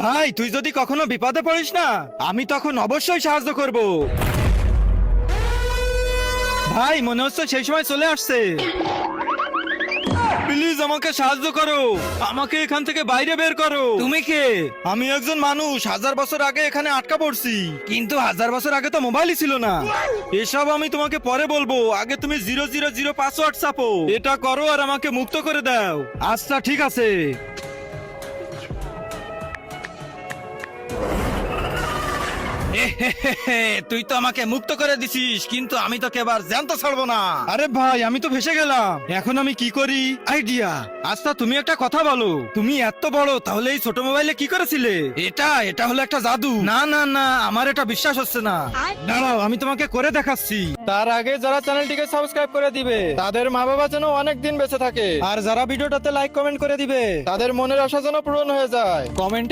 ভাই তুই যদি কখনো বিপদে পড়িস না, আমি তখন অবশ্যই সাহায্য করব। ভাই মনে হচ্ছে সেই সময় চলে আসছে। প্লিজ আমাকে সাহায্য করো, আমাকে এখান থেকে বাইরে বের করো। তুমি কে? আমি একজন মানুষ, 1000 বছর আগে এখানে আটকা পড়ছি, কিন্তু 1000 বছর আগে তো মোবাইলই ছিল না। এসব আমি তোমাকে পরে বলবো, আগে তুমি 000 পাসওয়ার্ড ছাপো। এটা করো আর আমাকে মুক্ত করে দাও। আচ্ছা ঠিক আছে। তুই তো আমাকে মুক্ত করে দিছিস, কিন্তু আমি তোকে এবার জ্যান্ত ছাড়বো না। আরে ভাই আমি তো ভেসে গেলাম, এখন আমি কি করি? আইডিয়া। আচ্ছা তুমি একটা কথা বলো, তুমি এত বড়, তাহলে এই ছোট মোবাইলে কি করেছিলে? এটা হলো একটা জাদু। না না না, আমার এটা বিশ্বাস হচ্ছে না। দাঁড়াও আমি তোমাকে করে দেখাচ্ছি। তার আগে যারা চ্যানেলটিকে সাবস্ক্রাইব করে দিবে, তাদের মা বাবা যেন অনেক দিন বেঁচে থাকে, আর যারা ভিডিওটাতে লাইক কমেন্ট করে দিবে, তাদের মনের আশা যেন পূরণ হয়ে যায়। কমেন্ট